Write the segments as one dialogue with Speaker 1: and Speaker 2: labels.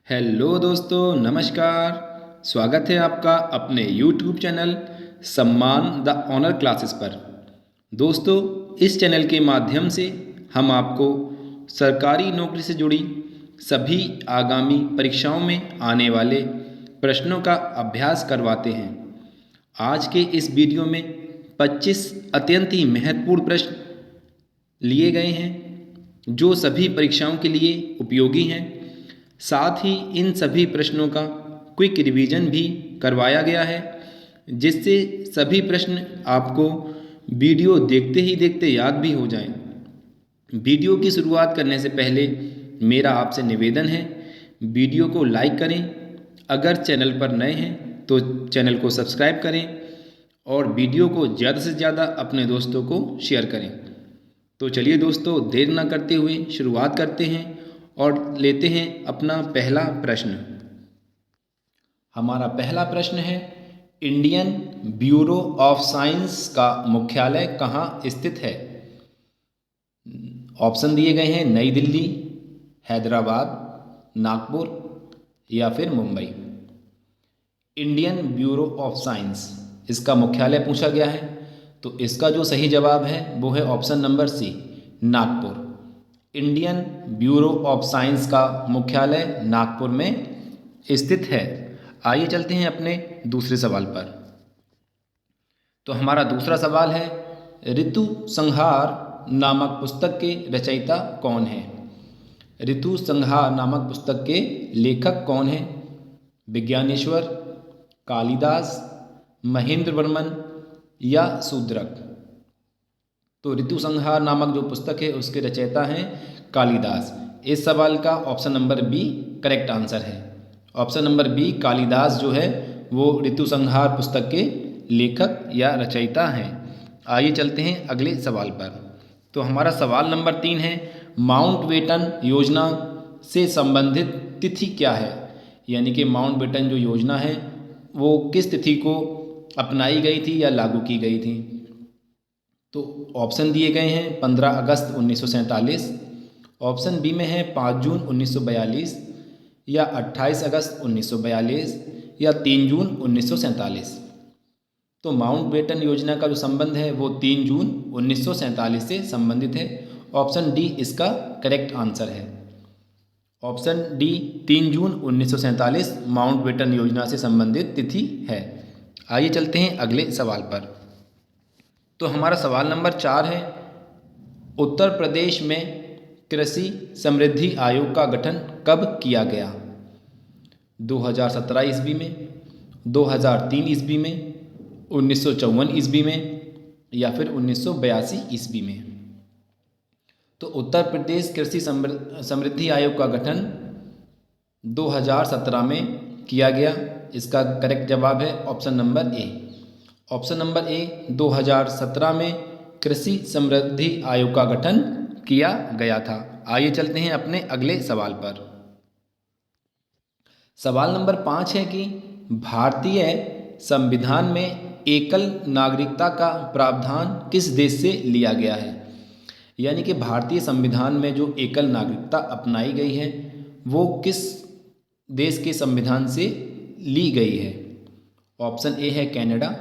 Speaker 1: Hello दोस्तों, नमस्कार। स्वागत है आपका अपने YouTube चैनल सम्मान द ऑनर क्लासेस पर। दोस्तों, इस चैनल के माध्यम से हम आपको सरकारी नौकरी से जुड़ी सभी आगामी परीक्षाओं में आने वाले प्रश्नों का अभ्यास करवाते हैं। आज के इस वीडियो में 25 अत्यंत ही महत्वपूर्ण प्रश्न लिए गए हैं जो सभी परीक्षाओं के लिए उपयोगी हैं। साथ ही इन सभी प्रश्नों का क्विक रिवीजन भी करवाया गया है, जिससे सभी प्रश्न आपको वीडियो देखते ही देखते याद भी हो जाएं। वीडियो की शुरुआत करने से पहले मेरा आपसे निवेदन है, वीडियो को लाइक करें। अगर चैनल पर नए हैं तो चैनल को सब्सक्राइब करें और वीडियो को ज़्यादा से ज़्यादा अपने दोस्तों को शेयर करें। तो चलिए दोस्तों, देर ना करते हुए शुरुआत करते हैं और लेते हैं अपना पहला प्रश्न। हमारा पहला प्रश्न है, इंडियन ब्यूरो ऑफ साइंस का मुख्यालय कहाँ स्थित है? ऑप्शन दिए गए हैं नई दिल्ली, हैदराबाद, नागपुर या फिर Mumbai. Indian bureau of science इसका मुख्यालय पूछा गया है, तो इसका जो सही जवाब है वो है option number C, Nagpur. Indian bureau of science का मुख्यालय नागपुर में स्थित है। आइए चलते हैं अपने दूसरे सवाल पर। तो हमारा दूसरा सवाल है, ऋतु संहार नामक पुस्तक के रचयिता कौन है? ऋतु संहार नामक पुस्तक के लेखक कौन हैं? विज्ञानेश्वर, कालिदास, महेंद्र वर्मन या शूद्रक? तो ऋतु संहार नामक जो पुस्तक है उसके रचयिता हैं कालिदास। इस सवाल का option number B correct answer है। ऑप्शन नंबर बी कालिदास जो है वो ऋतु संहार पुस्तक के लेखक या रचयिता हैं। आइए चलते हैं अगले सवाल पर। तो हमारा सवाल नंबर 3 है, माउंटबेटन योजना से संबंधित तिथि क्या है? यानी कि माउंटबेटन जो योजना है वो किस तिथि को अपनाई गई थी या लागू की गई थी? तो ऑप्शन दिए गए हैं 15 अगस्त 1947, ऑप्शन बी में है 5 जून 1942 या 28 अगस्त 1942 या 3 जून 1947। तो माउंटबेटन योजना का जो संबंध है वो 3 जून 1947 से संबंधित है। ऑप्शन डी इसका करेक्ट आंसर है। ऑप्शन डी 3 जून 1947 माउंटबेटन योजना से संबंधित तिथि है। आइए चलते हैं अगले सवाल पर। तो हमारा सवाल नंबर 4 है, उत्तर प्रदेश में कृषि समृद्धि आयोग का गठन कब किया गया? 2017 ईस्वी में, 2003 ईस्वी में, 1954 ईस्वी में या फिर 1982 ईस्वी में? तो उत्तर प्रदेश कृषि समृद्धि आयोग का गठन 2017 में किया गया। इसका करेक्ट जवाब है option number A. Option number A 2017 में कृषि समृद्धि आयोग का गठन किया गया था। आइए चलते हैं अपने अगले सवाल पर। सवाल नंबर 5 है कि भारतीय संविधान में एकल नागरिकता का प्रावधान किस देश से लिया गया है? यानी कि भारतीय संविधान में जो एकल नागरिकता अपनाई गई है वो किस देश के संविधान से ली गई है? ऑप्शन ए है कनाडा,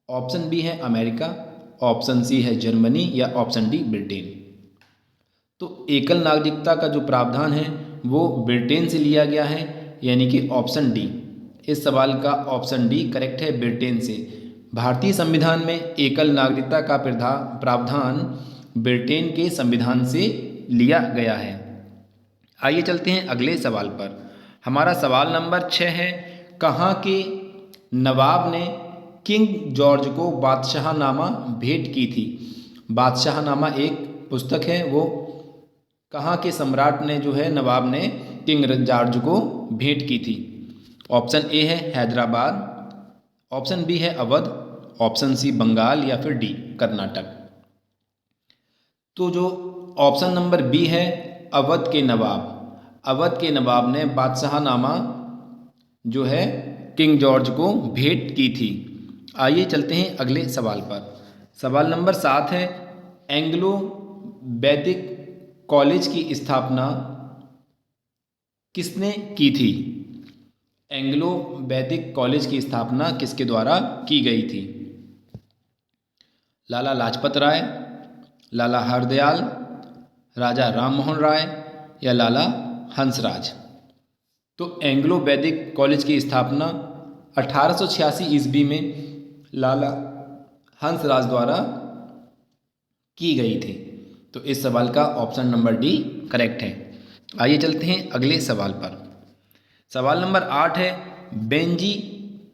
Speaker 1: ऑप्शन बी है अमेरिका, ऑप्शन सी है जर्मनी या ऑप्शन डी ब्रिटेन। तो एकल नागरिकता का जो प्रावधान है वो ब्रिटेन से लिया गया है, यानी कि ऑप्शन डी। इस सवाल का ऑप्शन डी करेक्ट है, ब्रिटेन से। भारतीय संविधान में एकल नागरिकता का प्रावधान ब्रिटेन के संविधान से लिया गया है। आइए चलते हैं अगले सवाल पर। हमारा सवाल नंबर 6 है, कहाँ के नवाब ने किंग जॉर्ज को बादशाहनामा भेंट की थी? बादशाहनामा एक पुस्तक है, वो कहाँ के सम्राट ने जो है नवाब ने किंग जॉर्ज को भेंट की थी? ऑप्शन ए है हैदराबाद, ऑप्शन बी है अवध, ऑप्शन सी बंगाल या फिर डी कर्नाटक। तो जो ऑप्शन नंबर बी है अवध के नवाब, अवध के नवाब ने बादशाहनामा जो है किंग जॉर्ज को भेंट की थी। आइए चलते हैं अगले सवाल पर। सवाल नंबर 7 है, एंग्लो वैदिक कॉलेज की स्थापना किसने की थी? एंग्लो वैदिक कॉलेज की स्थापना किसके द्वारा की गई थी? लाला लाजपत राय, लाला हरदयाल, राजा राममोहन राय या लाला हंसराज? तो एंग्लो वैदिक कॉलेज की स्थापना 1886 ईस्वी में लाला हंसराज द्वारा की गई थी। तो इस सवाल का ऑप्शन नंबर डी करेक्ट है। आइए चलते हैं अगले सवाल पर। सवाल नंबर 8 है, बेंजी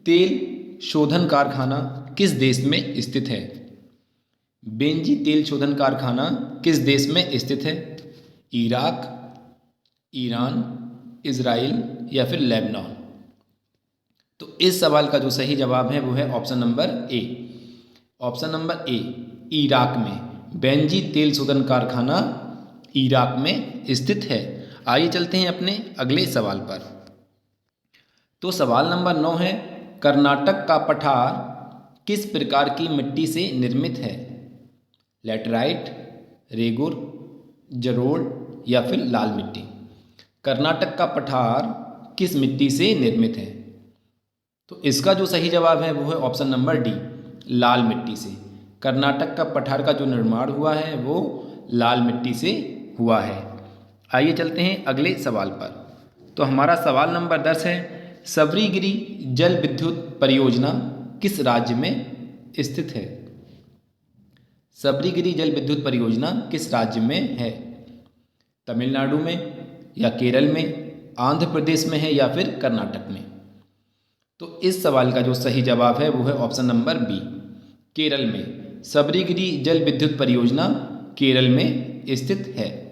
Speaker 1: तेल शोधन कारखाना किस देश में स्थित है? बेंजी तेल शोधन कारखाना किस देश में स्थित है? इराक, ईरान, इजराइल या फिर लेबनान? तो इस सवाल का जो सही जवाब है वो है option number A. Option number A, Iraq में बेंजी तेल शोधन कारखाना इराक में स्थित है। आइए चलते हैं अपने अगले सवाल पर। तो सवाल नंबर 9 है, कर्नाटक का पठार किस प्रकार की मिट्टी से निर्मित है? लैटराइट, रेगुर, जलोढ़ या फिर लाल मिट्टी? कर्नाटक का पठार किस मिट्टी से निर्मित है? तो इसका जो सही जवाब है वो है ऑप्शन नंबर डी, लाल मिट्टी से। कर्नाटक का पठार का जो निर्माण हुआ है वो लाल मिट्टी से हुआ है। आइए चलते हैं अगले सवाल पर। तो हमारा सवाल नंबर 10 है, सबरीगिरी जल विद्युत परियोजना किस राज्य में स्थित है? सबरीगिरी जल विद्युत परियोजना किस राज्य में है? तमिलनाडु में या केरल में, आंध्र प्रदेश में है या फिर कर्नाटक में? तो इस सवाल का जो सही जवाब है वो है ऑप्शन नंबर बी, केरल में। सबरीगिरी जल विद्युत परियोजना केरल में स्थित है।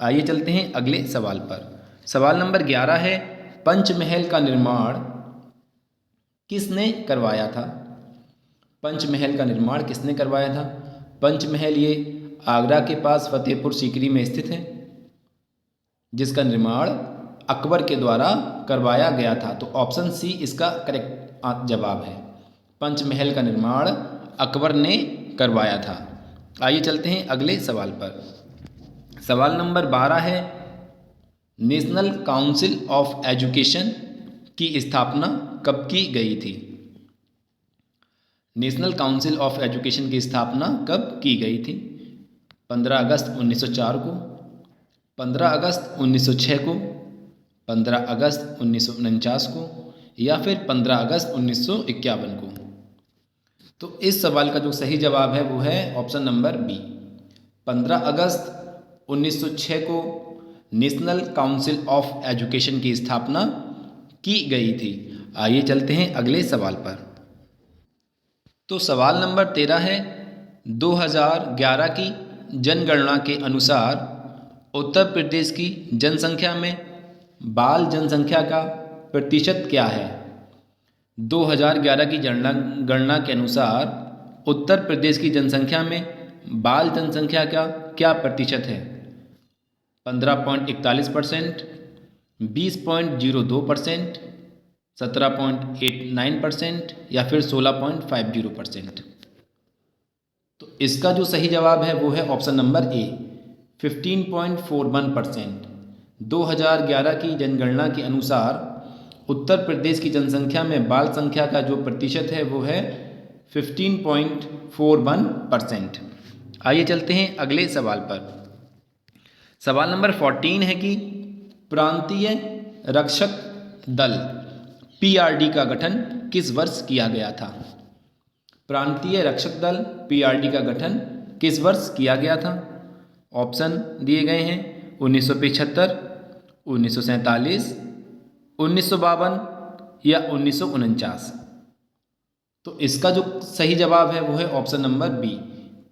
Speaker 1: आइए चलते हैं अगले सवाल पर। सवाल नंबर 11 है, पंचमहल का निर्माण किसने करवाया था? पंचमहल का निर्माण किसने करवाया था? पंचमहल ये आगरा के पास फतेहपुर सीकरी में स्थित है, जिसका निर्माण अकबर के द्वारा करवाया गया था। तो ऑप्शन सी इसका करेक्ट जवाब है। पंचमहल का निर्माण अकबर ने करवाया था। आइए चलते हैं अगले सवाल पर। सवाल नंबर 12 है, नेशनल काउंसिल ऑफ एजुकेशन की स्थापना कब की गई थी? नेशनल काउंसिल ऑफ एजुकेशन की स्थापना कब की गई थी? 15 अगस्त 1904 को, 15 अगस्त 1906 को, 15 अगस्त 1949 को या फिर 15 अगस्त 1951 को? तो इस सवाल का जो सही जवाब है वो है ऑप्शन नंबर बी, 15 अगस्त 1906 को नेशनल काउंसिल ऑफ एजुकेशन की स्थापना की गई थी। आइए चलते हैं अगले सवाल पर। तो सवाल नंबर 13 है, 2011 की जनगणना के अनुसार उत्तर प्रदेश की जनसंख्या में बाल जनसंख्या का प्रतिशत क्या है? 2011 की गणना के अनुसार उत्तर प्रदेश की जनसंख्या में बाल जनसंख्या का क्या प्रतिशत है? 15.41%, 20.02%, 17.89% या फिर 16.50%? तो इसका जो सही जवाब है वो है ऑप्शन नंबर ए, 15.41%। 2011 की जनगणना के अनुसार उत्तर प्रदेश की जनसंख्या में बाल संख्या का जो प्रतिशत है वो है 15.41%। आइए चलते हैं अगले सवाल पर। सवाल नंबर 14 है कि प्रांतीय रक्षक दल पीआरडी का गठन किस वर्ष किया गया था? प्रांतीय रक्षक दल पीआरडी का गठन किस वर्ष किया गया था? ऑप्शन दिए गए हैं 1975, 1947, 1952 या 1949। तो इसका जो सही जवाब है वो है ऑप्शन नंबर बी,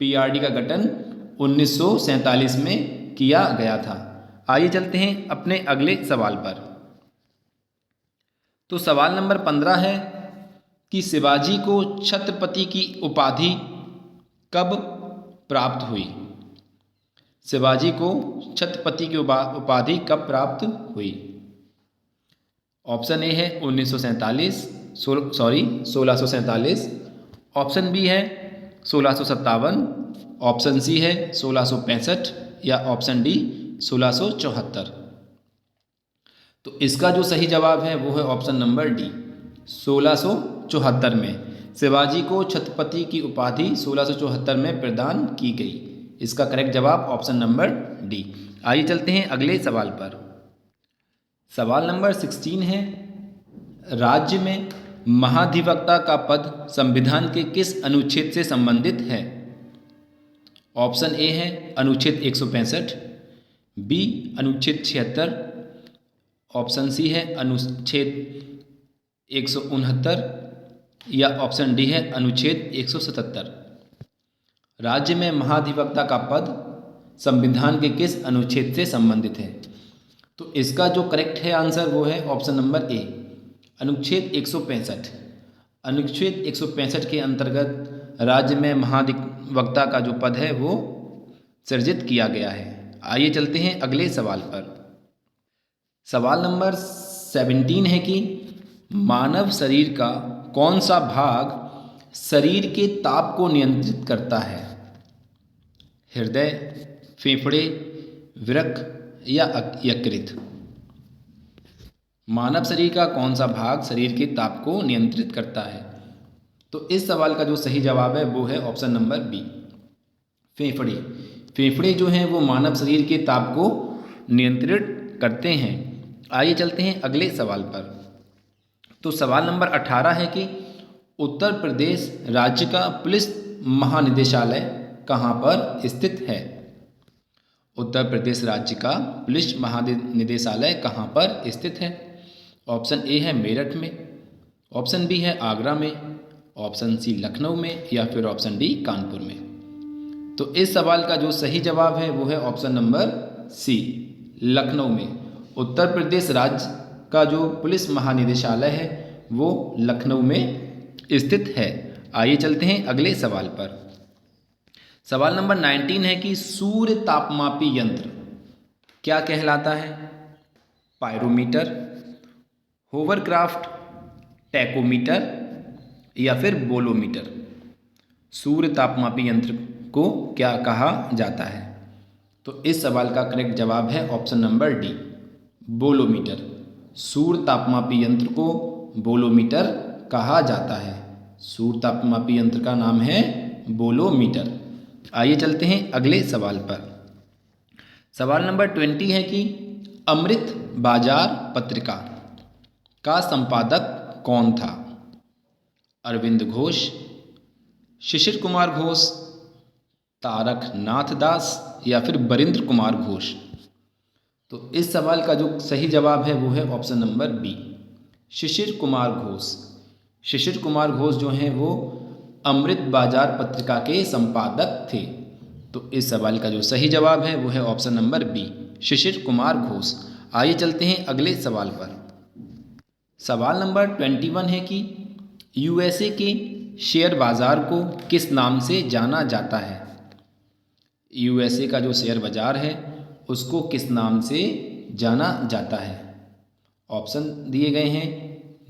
Speaker 1: पीआरडी का गठन 1947 में किया गया था। आइए चलते हैं अपने अगले सवाल पर। तो सवाल नंबर 15 है कि शिवाजी को छत्रपति की उपाधि कब प्राप्त हुई? शिवाजी को छत्रपति की उपाधि कब प्राप्त हुई? ऑप्शन ए है 1647, ऑप्शन बी है 1657, ऑप्शन सी है 1665 या ऑप्शन डी 1674। तो तो इसका जो सही जवाब है वो है ऑप्शन नंबर डी, 1674 में शिवाजी को छत्रपति की उपाधि 1674 में प्रदान की गई। इसका करेक्ट जवाब ऑप्शन नंबर डी। आइए चलते हैं अगले सवाल पर। सवाल नंबर 16 है, राज्य में महाधिवक्ता का पद संविधान के किस अनुच्छेद से संबंधित है? ऑप्शन ए है अनुच्छेद 165, बी अनुच्छेद 76, ऑप्शन सी है अनुच्छेद 169 या ऑप्शन डी है अनुच्छेद 177। राज्य में महाधिवक्ता का पद संविधान के किस अनुच्छेद से संबंधित है? तो इसका जो करेक्ट है आंसर वो है ऑप्शन नंबर ए, अनुच्छेद 165। अनुच्छेद 165 के अंतर्गत राज्य में महाधिवक्ता का जो पद है वो सृजित किया गया है। आइए चलते हैं अगले सवाल पर। सवाल नंबर 17 है कि मानव शरीर का कौन सा भाग शरीर के ताप को नियंत्रित करता है? हृदय, फेफड़े, वृक्क या यकृत? मानव शरीर का कौन सा भाग शरीर के ताप को नियंत्रित करता है? तो इस सवाल का जो सही जवाब है वो है ऑप्शन नंबर बी, फेफड़े। फेफड़े जो हैं वो मानव शरीर के ताप को नियंत्रित करते हैं। आइए चलते हैं अगले सवाल पर। तो सवाल नंबर 18 है कि उत्तर प्रदेश राज्य का पुलिस महानिदेशालय कहाँ पर स्थित है? उत्तर प्रदेश राज्य का पुलिस महानिदेशालय कहाँ पर स्थित है? ऑप्शन ए है मेरठ में, ऑप्शन बी है आगरा में, ऑप्शन सी लखनऊ में या फिर ऑप्शन डी कानपुर में। तो इस सवाल का जो सही जवाब है वो है ऑप्शन नंबर सी, लखनऊ में। उत्तर प्रदेश राज्य का जो पुलिस महानिदेशालय है वो लखनऊ में स्थित है। आइए चलते हैं अगले सवाल पर। सवाल नंबर 19 है कि सूर्य तापमापी यंत्र क्या कहलाता है? पायरोमीटर, होवरक्राफ्ट, टैकोमीटर या फिर बोलोमीटर? सूर्य तापमापी यंत्र को क्या कहा जाता है? तो इस सवाल का करेक्ट जवाब है ऑप्शन नंबर डी, बोलोमीटर। सूर्य तापमापी यंत्र को बोलोमीटर कहा जाता है। सूर्य तापमापी यंत्र का नाम है बोलोमीटर। आइए चलते हैं अगले सवाल पर। सवाल नंबर 20 है कि अमृत बाजार पत्रिका का संपादक कौन था? अरविंद घोष, शिशिर कुमार घोष, तारक नाथ दास या फिर बरिंद्र कुमार घोष? तो इस सवाल का जो सही जवाब है वो है option number B, Shishir Kumar Ghosh. Shishir Kumar Ghosh जो हैं वो अमृत बाजार पत्रिका के संपादक थे। तो इस सवाल का जो सही जवाब है वो है option number B, Shishir Kumar Ghosh. आइए चलते हैं अगले सवाल पर। सवाल नंबर 21 है कि यूएसए के शेयर बाजार को किस नाम से जाना जाता है? यूएसए का जो शेयर बाजार है उसको किस नाम से जाना जाता है? ऑप्शन दिए गए हैं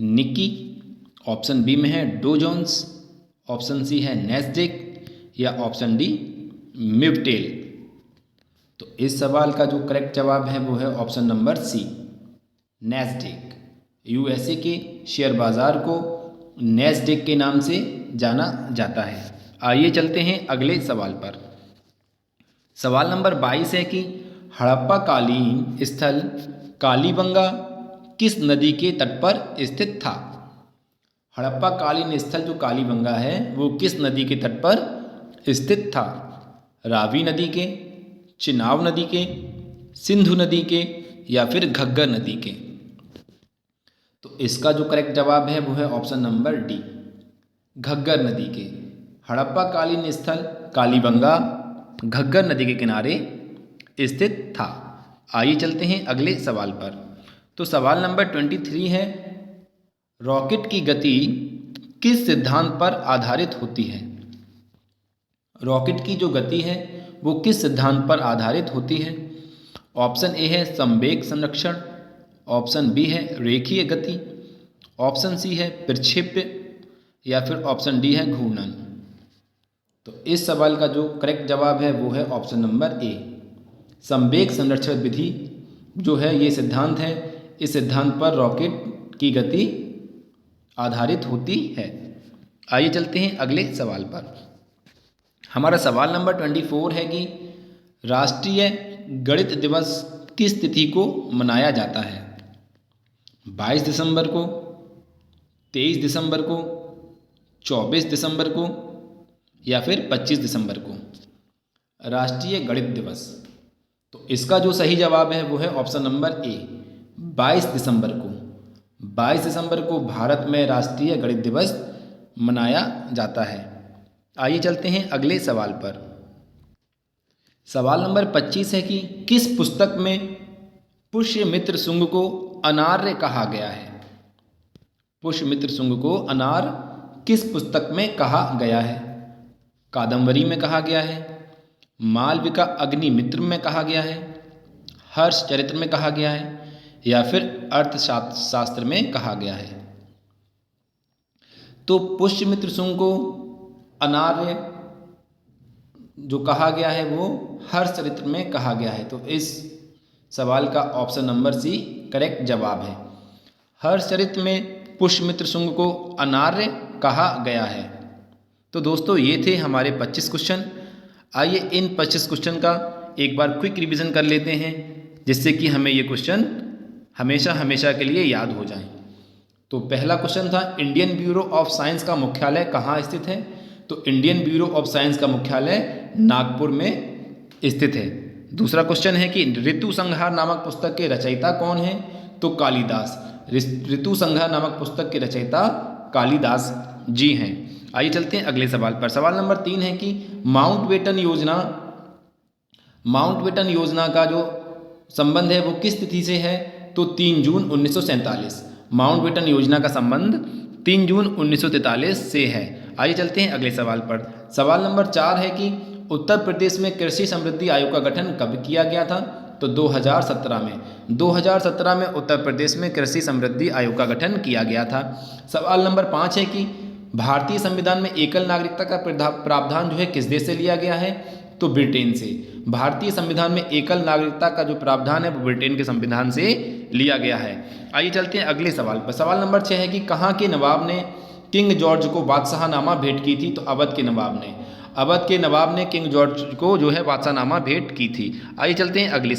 Speaker 1: निक्की, ऑप्शन बी में है डो जोन्स, ऑप्शन सी है नैस्डैक या ऑप्शन डी मिवटेल? तो इस सवाल का जो करेक्ट जवाब है वो है option number C, Nasdaq. USA के शेयर बाजार को नैस्डैक के नाम से जाना जाता है। आइए चलते हैं अगले सवाल पर। सवाल नंबर 22 है कि हड़प्पा कालीन स्थल कालीबंगा किस नदी के तट पर स्थित था? हड़प्पा कालीन स्थल जो कालीबंगा है वो किस नदी के तट पर स्थित था? रावी नदी के, चिनाब नदी के, सिंधु नदी के या फिर घग्गर नदी के? तो इसका जो करेक्ट जवाब है वो है ऑप्शन नंबर डी, घग्गर नदी के। हड़प्पा कालीन स्थल कालीबंगा घग्गर नदी के किनारे स्थित था। आइए चलते हैं अगले सवाल पर। तो सवाल नंबर 23 है, रॉकेट की गति किस सिद्धांत पर आधारित होती है? रॉकेट की जो गति है वो किस सिद्धांत पर आधारित होती है? ऑप्शन ए है संवेग संरक्षण, ऑप्शन बी है रेखीय गति, ऑप्शन सी है प्रक्षेप्य या फिर ऑप्शन डी है घूर्णन? तो इस सवाल का जो करेक्ट जवाब है वो है ऑप्शन नंबर ए, संवेग संरक्षण विधि जो है ये सिद्धांत है इस सिद्धांत पर रॉकेट की गति आधारित होती है। आइए चलते हैं अगले सवाल पर। हमारा सवाल नंबर 24 है कि राष्ट्रीय गणित दिवस किस तिथि को मनाया जाता है? 22 दिसंबर को, 23 दिसंबर को, 24 दिसंबर को या फिर 25 दिसंबर को? राष्ट्रीय गणित दिवस, तो इसका जो सही जवाब है वो है ऑप्शन नंबर ए, 22 दिसंबर को। 22 दिसंबर को भारत में राष्ट्रीय गणित दिवस मनाया जाता है। आइए चलते हैं अगले सवाल पर। सवाल नंबर 25 है कि किस पुस्तक में पुष्यमित्र शुंग को अनार्य कहा गया है? पुष्यमित्र शुंग को अनार किस पुस्तक में कहा गया है? कादम्बरी में कहा गया है, मालविका अग्निमित्र में कहा गया है, हर्ष चरित्र में कहा गया है या फिर अर्थशास्त्र में कहा गया है? तो पुष्यमित्र शुंग को अनार्य जो कहा गया है वो हर्ष चरित्र में कहा गया है। तो इस सवाल का ऑप्शन नंबर सी करेक्ट जवाब है। हर्ष चरित्र में पुष्यमित्र शुंग को अनार्य कहा गया है। तो दोस्तों ये थे हमारे 25 क्वेश्चन। आइए इन 25 क्वेश्चन का एक बार क्विक रिवीजन कर लेते हैं, जिससे कि हमें ये क्वेश्चन हमेशा हमेशा के लिए याद हो जाएं। तो पहला क्वेश्चन था इंडियन ब्यूरो ऑफ साइंस का मुख्यालय कहाँ स्थित है? तो इंडियन ब्यूरो ऑफ साइंस का मुख्यालय नागपुर में स्थित है। दूसरा क्वेश्चन है कि ऋतु संहार नामक पुस्तक के रचयिता कौन है? तो कालिदास। ऋतु संहार नामक पुस्तक के रचयिता कालिदास जी हैं। आइए चलते हैं अगले सवाल पर। सवाल नंबर 3 है कि माउंटबेटन योजना का जो संबंध है वो किस तिथि से है? तो 3 जून 1947। माउंटबेटन योजना का संबंध 3 जून 1943 से है। आइए चलते हैं अगले सवाल पर। सवाल नंबर 4 है कि उत्तर प्रदेश में कृषि समृद्धि आयोग का गठन कब किया गया था? तो 2017 में। 2017 में उत्तर प्रदेश में कृषि समृद्धि आयोग का गठन किया गया था। सवाल नंबर 5 है कि भारतीय संविधान में एकल नागरिकता का प्रावधान जो है किस देश से लिया गया है? तो ब्रिटेन से। भारतीय संविधान में एकल नागरिकता का जो प्रावधान है वो ब्रिटेन के संविधान से लिया गया है। आइए चलते हैं अगले सवाल पर। सवाल नंबर 6 है कि कहाँ के नवाब ने किंग जॉर्ज को बादशाहनामा भेंट की थी? तो अवध के नवाब ने। अवध के नवाब ने किंग जॉर्ज को जो है बादशाहनामा भेंट की थी। आइए चलते हैं अगले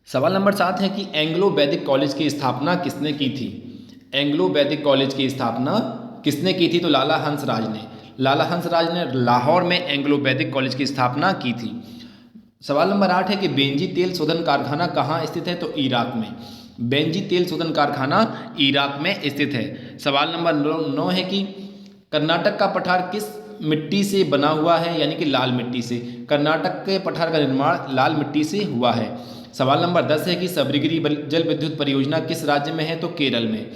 Speaker 1: सवाल नंबर 7 है कि एंग्लो वैदिक कॉलेज की स्थापना किसने की थी? एंग्लो वैदिक कॉलेज की स्थापना किसने की थी? तो लाला हंसराज ने। लाला हंसराज ने लाहौर में एंग्लो वैदिक कॉलेज की स्थापना की थी। सवाल नंबर 8 है कि बेंजी तेल शोधन कारखाना कहाँ स्थित है? तो इराक में। बेंजी तेल शोधन कारखाना इराक में स्थित है। सवाल नंबर 9 है कि कर्नाटक का पठार किस मिट्टी से बना हुआ है? यानी कि लाल मिट्टी से। कर्नाटक के पठार का निर्माण लाल मिट्टी से हुआ है। सवाल नंबर 10 है कि सबरीगिरी जल विद्युत परियोजना किस राज्य में है? तो केरल में।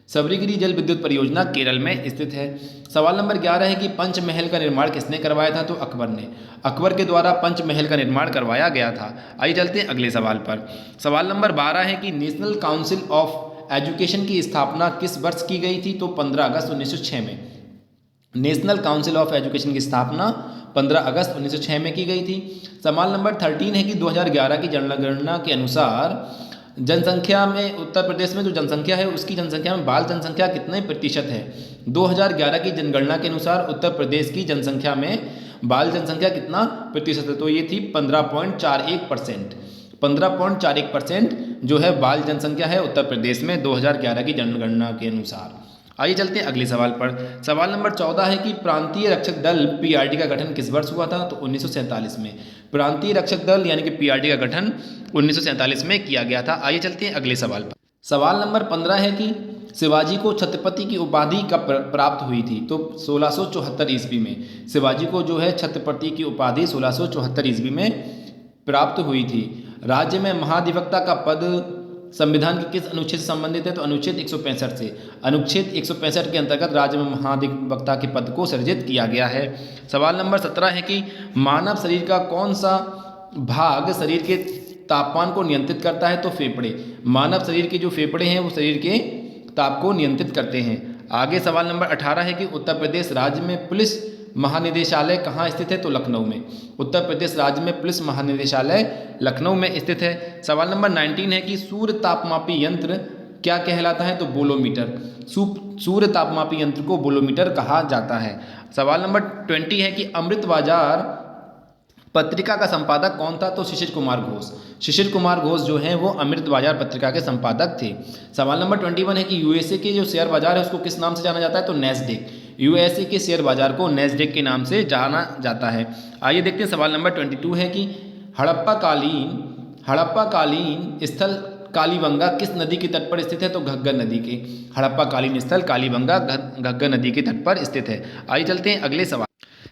Speaker 1: सबरीगिरी जल विद्युत परियोजना केरल में स्थित है। सवाल नंबर 11 है कि पंचमहल का निर्माण किसने करवाया था? तो अकबर ने। अकबर के द्वारा पंचमहल का निर्माण करवाया गया था। आइए चलते हैं अगले सवाल पर। सवाल नंबर 12 है कि नेशनल काउंसिल ऑफ एजुकेशन की स्थापना किस वर्ष की गई थी? तो 15 अगस्त 1906 में। नेशनल काउंसिल ऑफ एजुकेशन की स्थापना 15 अगस्त 1906 में की गई थी। सवाल नंबर 13 है कि 2011 की जनगणना के अनुसार जनसंख्या में उत्तर प्रदेश में जो जनसंख्या है उसकी जनसंख्या में बाल जनसंख्या कितने प्रतिशत है? 2011 की जनगणना के अनुसार उत्तर प्रदेश की जनसंख्या में बाल जनसंख्या कितना प्रतिशत है? तो ये थी 15.41%। 15.41% जो है बाल जनसंख्या है उत्तर प्रदेश में 2011 की जनगणना के अनुसार। आइए चलते हैं अगले सवाल पर। सवाल नंबर 14 है कि प्रांतीय रक्षक दल पीआरडी का गठन किस वर्ष हुआ था? तो 1947 में। प्रांतीय रक्षक दल यानी कि पीआरडी का गठन 1947 में किया गया था। आइए चलते हैं अगले सवाल पर। सवाल नंबर 15 है कि शिवाजी को छत्रपति की उपाधि कब प्राप्त हुई थी? तो 1674 ईस्वी में। शिवाजी को जो है छत्रपति की उपाधि 1674 ईस्वी में प्राप्त हुई थी। राज्य में महाधिवक्ता का पद संविधान के किस अनुच्छेद से संबंधित है? तो अनुच्छेद 165 से। अनुच्छेद 165 के अंतर्गत राज्य में महाधिवक्ता के पद को सृजित किया गया है। सवाल नंबर 17 है कि मानव शरीर का कौन सा भाग शरीर के तापमान को नियंत्रित करता है? तो फेफड़े। मानव शरीर के जो फेफड़े हैं वो शरीर के ताप को नियंत्रित करते हैं। आगे सवाल नंबर 18 है कि उत्तर प्रदेश राज्य में पुलिस महानिदेशालय कहाँ स्थित है? तो लखनऊ में। उत्तर प्रदेश राज्य में पुलिस महानिदेशालय लखनऊ में स्थित है। सवाल नंबर 19 है कि सूर्य तापमापी यंत्र क्या कहलाता है? तो बोलोमीटर। सूर्य तापमापी यंत्र को बोलोमीटर कहा जाता है। सवाल नंबर 20 है कि अमृत बाजार पत्रिका का संपादक कौन था? तो शिशिर कुमार घोष। शिशिर कुमार घोष जो हैं वो अमृत बाजार पत्रिका के संपादक थे। सवाल नंबर 21 है कि यूएसए के जो शेयर बाजार है उसको किस नाम से जाना जाता है? तो नैस्डैक। यूएसए के शेयर बाजार को नैस्डैक के नाम से जाना जाता है। आइए देखते हैं सवाल नंबर 22 है कि हड़प्पाकालीन स्थल कालीबंगा किस नदी के तट पर स्थित है? तो घग्गर नदी के। हड़प्पाकालीन स्थल कालीबंगा घग्गर नदी के तट पर स्थित है। आइए चलते हैं अगले सवाल।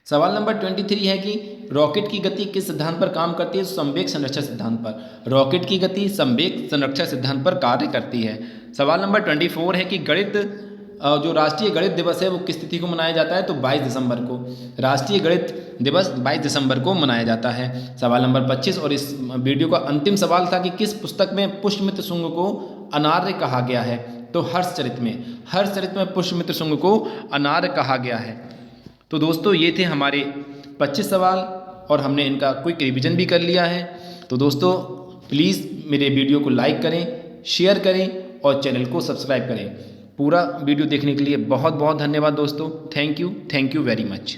Speaker 1: सवाल नंबर 23 है कि रॉकेट की गति किस सिद्धांत पर काम करती है? संवेग संरक्षण सिद्धांत पर। रॉकेट की गति संवेग संरक्षण सिद्धांत पर कार्य करती है। सवाल नंबर 24 है कि जो राष्ट्रीय गणित दिवस है वो किस तिथि को मनाया जाता है? तो 22 दिसंबर को। राष्ट्रीय गणित दिवस 22 दिसंबर को मनाया जाता है। सवाल नंबर 25 और इस वीडियो का अंतिम सवाल था कि किस पुस्तक में पुष्यमित्र शुंग को अनार्य कहा गया है? तो हर्षचरित में पुष्यमित्र शुंग को अनार्य कहा गया है। तो दोस्तों ये थे हमारे 25 सवाल और हमने इनका क्विक रिवीजन भी कर लिया है। तो दोस्तों प्लीज़ मेरे वीडियो को लाइक करें, शेयर करें और चैनल को सब्सक्राइब करें। पूरा वीडियो देखने के लिए बहुत बहुत धन्यवाद दोस्तों। Thank you very much.